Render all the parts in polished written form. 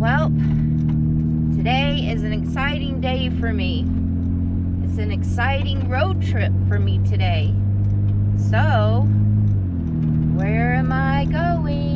Well, today is an exciting day for me. It's an exciting road trip for me today. So, where am I going?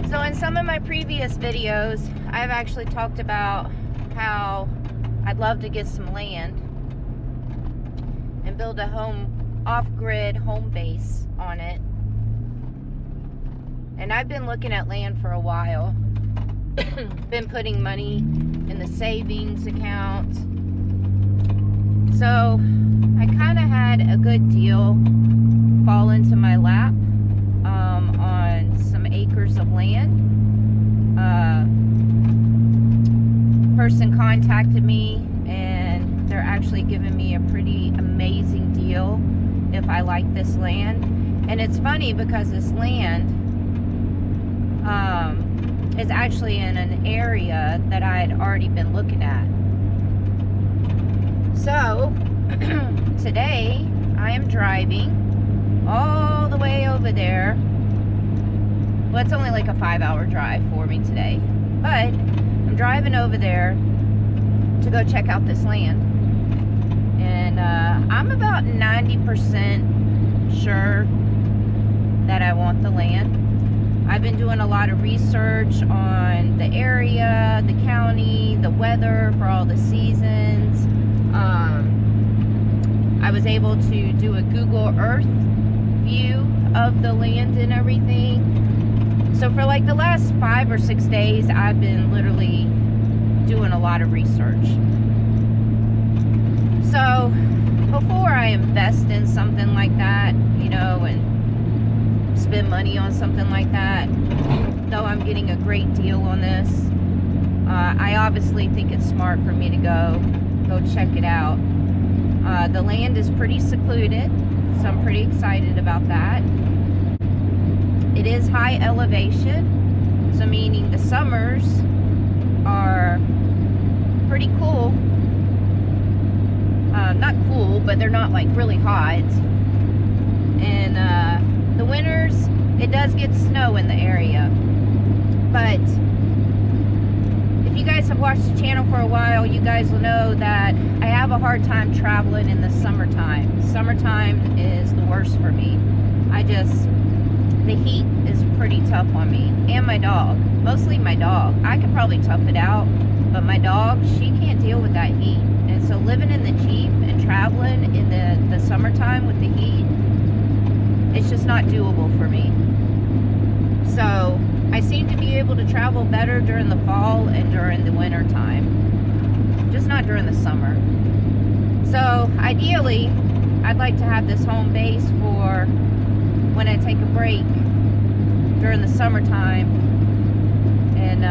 So in some of my previous videos, I've actually talked about how I'd love to get some land and build a home, off-grid home base on it. And I've been looking at land for a while. Been putting money in the savings account. So I kind of had a good deal fall into my lap on some acres of land. Person contacted me and they're actually giving me a pretty amazing deal if I like this land. And it's funny because this land is actually in an area that I had already been looking at. So today I am driving all the way over there. Well, it's only like a 5-hour drive for me today, but I'm driving over there to go check out this land. And I'm about 90% sure that I want the land. I've been doing a lot of research on the area, the county, the weather for all the seasons. I was able to do a Google Earth view of the land and everything. So for like the last 5 or 6 days, I've been literally doing a lot of research. So before I invest in something like that, you know, and spend money on something like that, though I'm getting a great deal on this, I obviously think it's smart for me to go check it out. The land is pretty secluded, so I'm pretty excited about that. It is high elevation, so meaning the summers are pretty cool. Not cool, but they're not like really hot. And the winters, it does get snow in the area. But if you guys have watched the channel for a while, you guys will know that I have a hard time traveling in the summertime. Summertime is the worst for me. The heat is pretty tough on me, and my dog. Mostly my dog. I could probably tough it out, but my dog, she can't deal with that heat. And so living in the Jeep and traveling in the summertime with the heat, it's just not doable for me. So I seem to be able to travel better during the fall and during the winter time, just not during the summer. So ideally, I'd like to have this home base for when I take a break during the summertime, and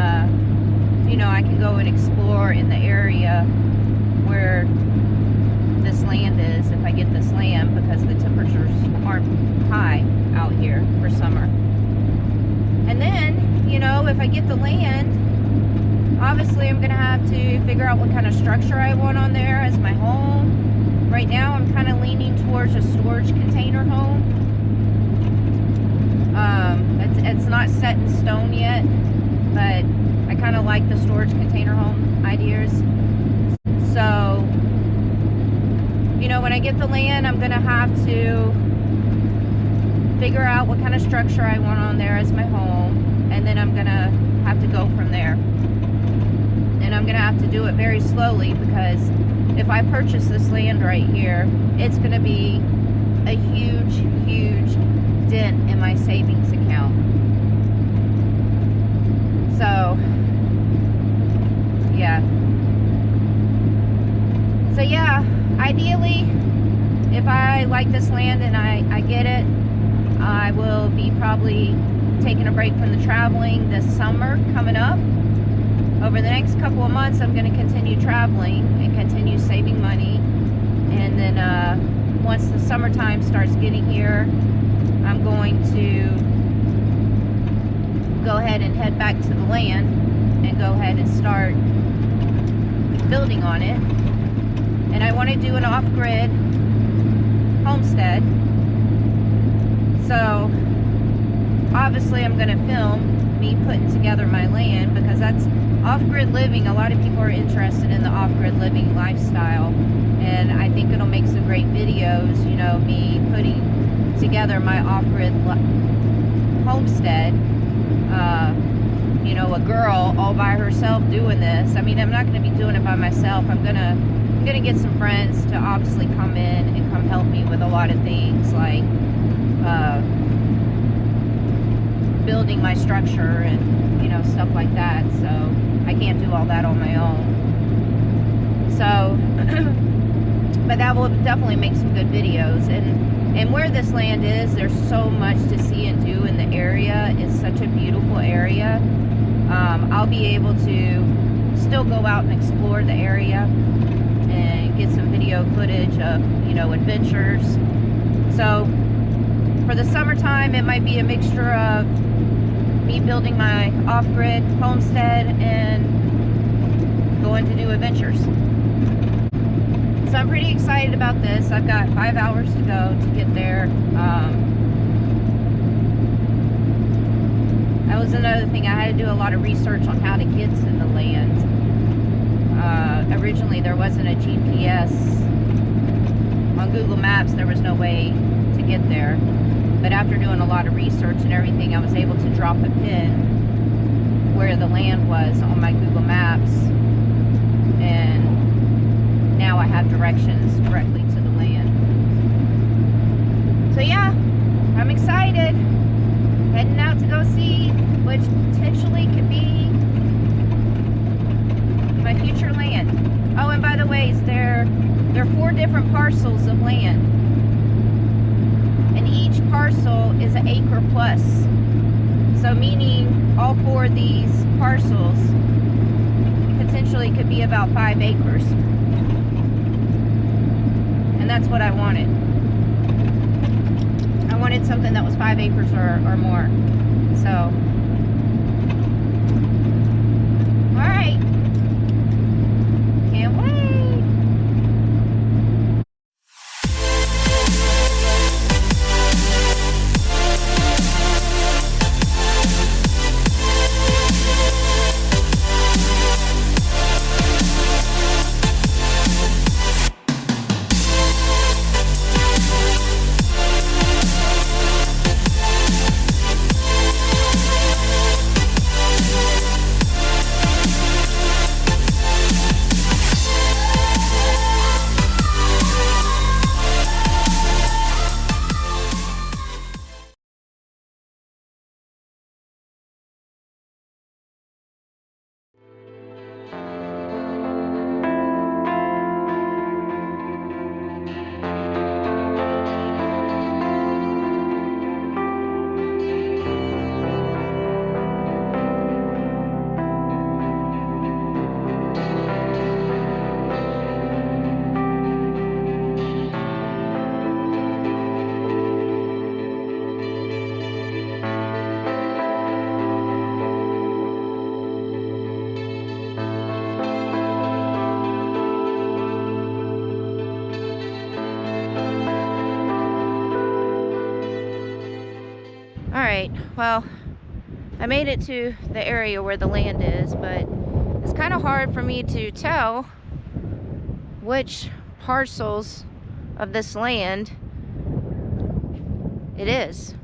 you know, I can go and explore in the area where this land is, if I get this land, because the temperatures aren't high out here for summer. And then, you know, if I get the land, obviously I'm gonna have to figure out what kind of structure I want on there as my home. Right now I'm kind of leaning towards a storage container home. It's not set in stone yet, but I kind of like the storage container home ideas. So, you know, when I get the land, I'm gonna have to figure out what kind of structure I want on there as my home, and then I'm gonna have to go from there. And I'm gonna have to do it very slowly, because if I purchase this land right here, it's gonna be a huge, huge dent in my savings account. So yeah. ideally, if I like this land and I get it, I will be probably taking a break from the traveling this summer coming up. Over the next couple of months, I'm going to continue traveling and continue saving money. And then once the summertime starts getting here, I'm going to go ahead and head back to the land and go ahead and start building on it. And I want to do an off-grid homestead. So obviously I'm going to film me putting together my land, because that's off-grid living. A lot of people are interested in the off-grid living lifestyle, and I think it'll make some great videos, you know, me putting together my off-grid homestead. You know, a girl all by herself doing this. I mean, I'm not going to be doing it by myself. I'm gonna get some friends to obviously come in and come help me with a lot of things, like building my structure and, you know, stuff like that. So I can't do all that on my own. So but that will definitely make some good videos. And where this land is, there's so much to see and do in the area. It's such a beautiful area. I'll be able to still go out and explore the area and get some video footage of, you know, adventures. So for the summertime, it might be a mixture of me building my off-grid homestead and going to do adventures. So I'm pretty excited about this. I've got 5 hours to go to get there. That was another thing. I had to do a lot of research on how to get to the land. Originally, there wasn't a GPS. On Google Maps, there was no way to get there. But after doing a lot of research and everything, I was able to drop a pin where the land was on my Google Maps. And now I have directions directly to the land. So yeah, I'm excited. Heading out to go see which potentially could be my future land. Oh, and by the way, there are 4 different parcels of land. And each parcel is an acre plus. So meaning all 4 of these parcels potentially could be about 5 acres. And that's what I wanted. I wanted something that was 5 acres or more. So, alright. Can't wait. Alright, well, I made it to the area where the land is, but it's kind of hard for me to tell which parcels of this land it is.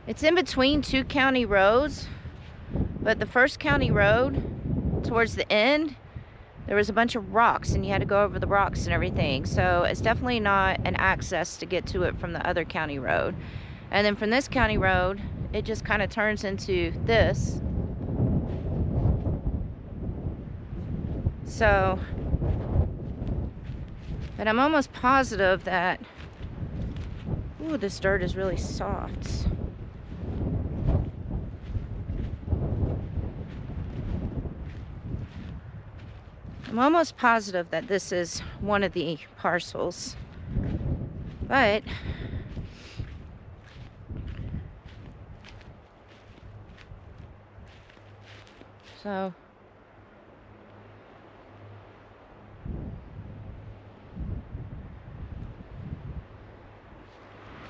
It's in between 2 county roads, but the first county road towards the end, there was a bunch of rocks and you had to go over the rocks and everything. So it's definitely not an access to get to it from the other county road. And then from this county road, it just kind of turns into this. So, but I'm almost positive that, ooh, this dirt is really soft. I'm almost positive that this is one of the parcels, but so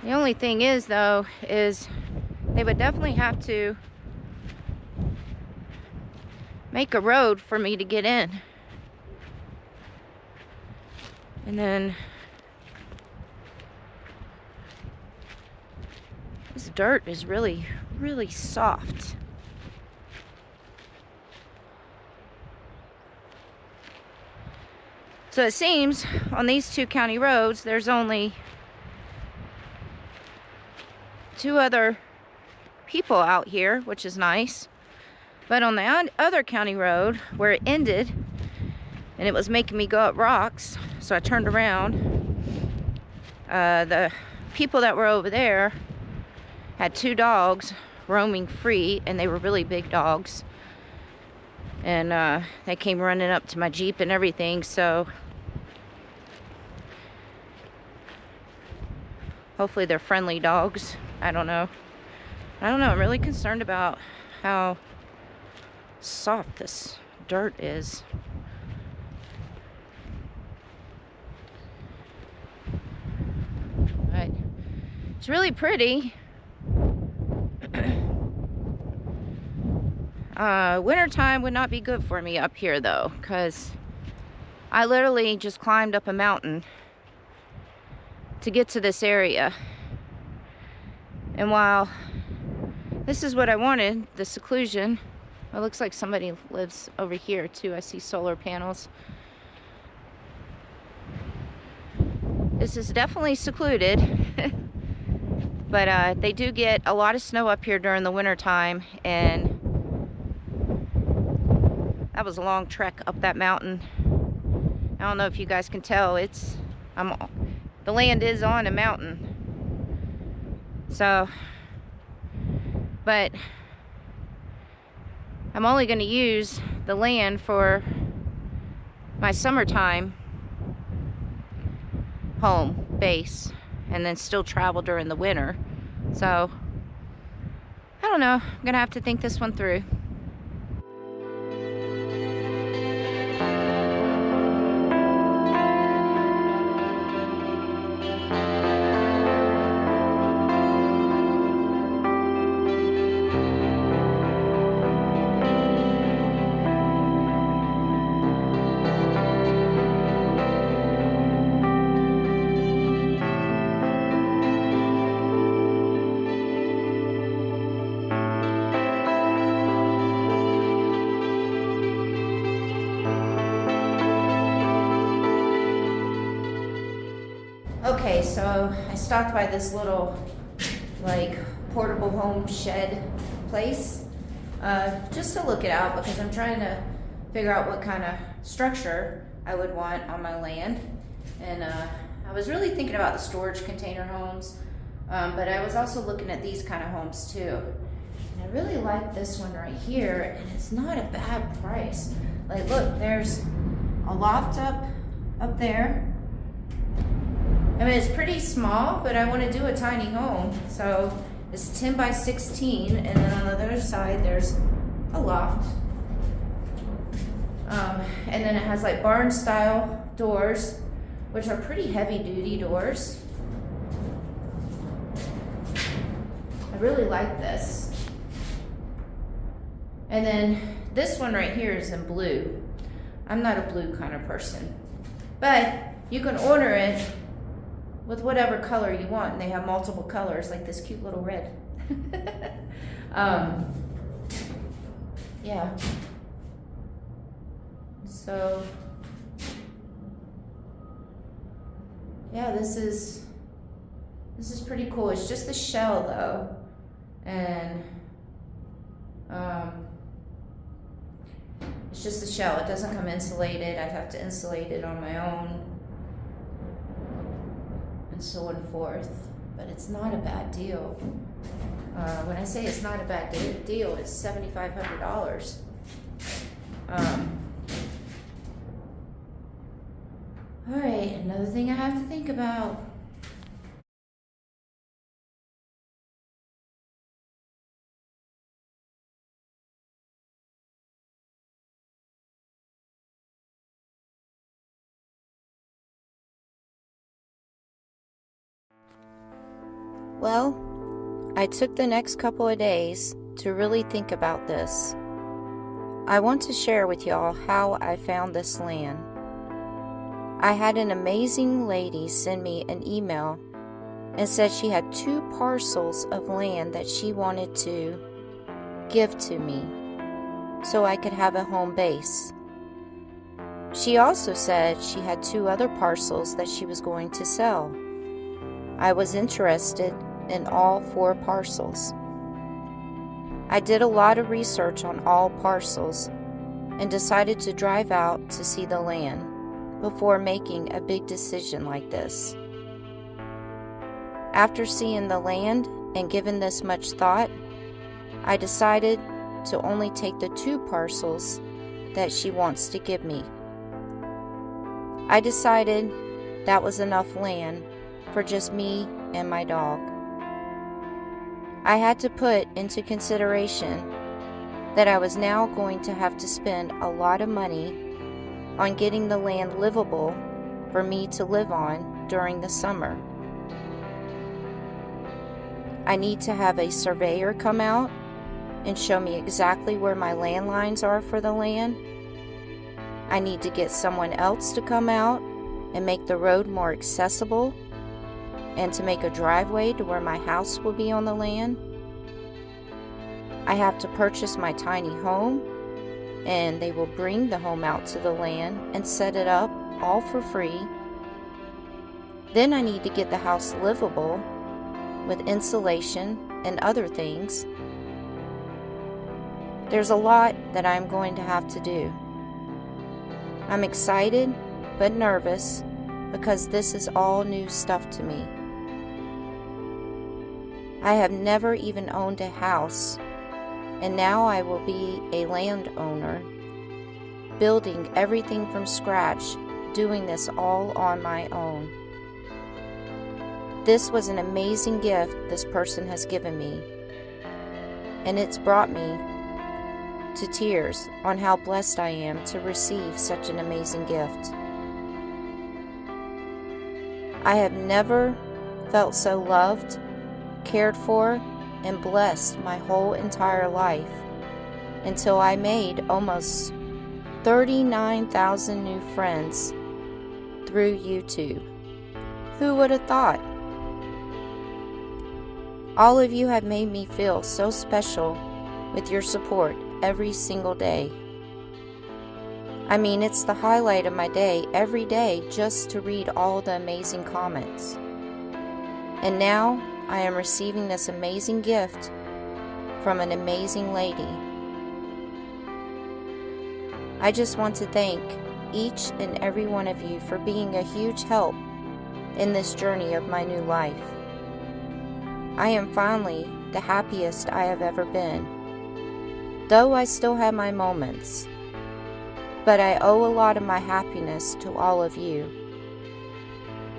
the only thing is, though, is they would definitely have to make a road for me to get in. And then this dirt is really, really soft. So it seems on these two county roads, there's only 2 other people out here, which is nice. But on the other county road where it ended, and it was making me go up rocks, so I turned around. The people that were over there had 2 dogs roaming free, and they were really big dogs. And they came running up to my Jeep and everything, so hopefully they're friendly dogs. I don't know. I'm really concerned about how soft this dirt is. But it's really pretty. Wintertime would not be good for me up here, though, because I literally just climbed up a mountain to get to this area. And while this is what I wanted, the seclusion, it looks like somebody lives over here too. I see solar panels. This is definitely secluded. But they do get a lot of snow up here during the winter time, and that was a long trek up that mountain. I don't know if you guys can tell, the land is on a mountain. So, but I'm only going to use the land for my summertime home base, and then still travel during the winter. So, I don't know. I'm going to have to think this one through. Okay, so I stopped by this little, like, portable home shed place, just to look it out, because I'm trying to figure out what kind of structure I would want on my land. And I was really thinking about the storage container homes, but I was also looking at these kind of homes too. And I really like this one right here, and it's not a bad price. Like, look, there's a loft up there. I mean, it's pretty small, but I want to do a tiny home. So it's 10 by 16, and then on the other side, there's a loft. And then it has like barn style doors, which are pretty heavy duty doors. I really like this. And then this one right here is in blue. I'm not a blue kind of person, but you can order it with whatever color you want, and they have multiple colors, like this cute little red. Yeah. So, yeah, this is pretty cool. It's just the shell though, and it's It's just a shell. It doesn't come insulated. I'd have to insulate it on my own, and so on forth. But it's not a bad deal. When I say it's not a bad deal, it's $7,500. All right, another thing I have to think about. Well, I took the next couple of days to really think about this. I want to share with y'all how I found this land. I had an amazing lady send me an email and said she had 2 parcels of land that she wanted to give to me so I could have a home base. She also said she had 2 other parcels that she was going to sell. I was interested in all 4 parcels. I did a lot of research on all parcels and decided to drive out to see the land before making a big decision like this. After seeing the land and giving this much thought, I decided to only take the 2 parcels that she wants to give me. I decided that was enough land for just me and my dog. I had to put into consideration that I was now going to have to spend a lot of money on getting the land livable for me to live on during the summer. I need to have a surveyor come out and show me exactly where my land lines are for the land. I need to get someone else to come out and make the road more accessible, and to make a driveway to where my house will be on the land. I have to purchase my tiny home, and they will bring the home out to the land and set it up all for free. Then I need to get the house livable with insulation and other things. There's a lot that I'm going to have to do. I'm excited but nervous because this is all new stuff to me. I have never even owned a house, and now I will be a landowner, building everything from scratch, doing this all on my own. This was an amazing gift this person has given me, and it's brought me to tears on how blessed I am to receive such an amazing gift. I have never felt so loved, cared for, and blessed my whole entire life until I made almost 39,000 new friends through YouTube. Who would have thought? All of you have made me feel so special with your support every single day. I mean, it's the highlight of my day every day just to read all the amazing comments. And now I am receiving this amazing gift from an amazing lady. I just want to thank each and every one of you for being a huge help in this journey of my new life. I am finally the happiest I have ever been, though I still have my moments. But I owe a lot of my happiness to all of you.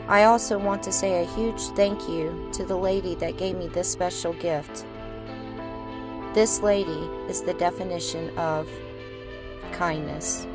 I also want to say a huge thank you to the lady that gave me this special gift. This lady is the definition of kindness.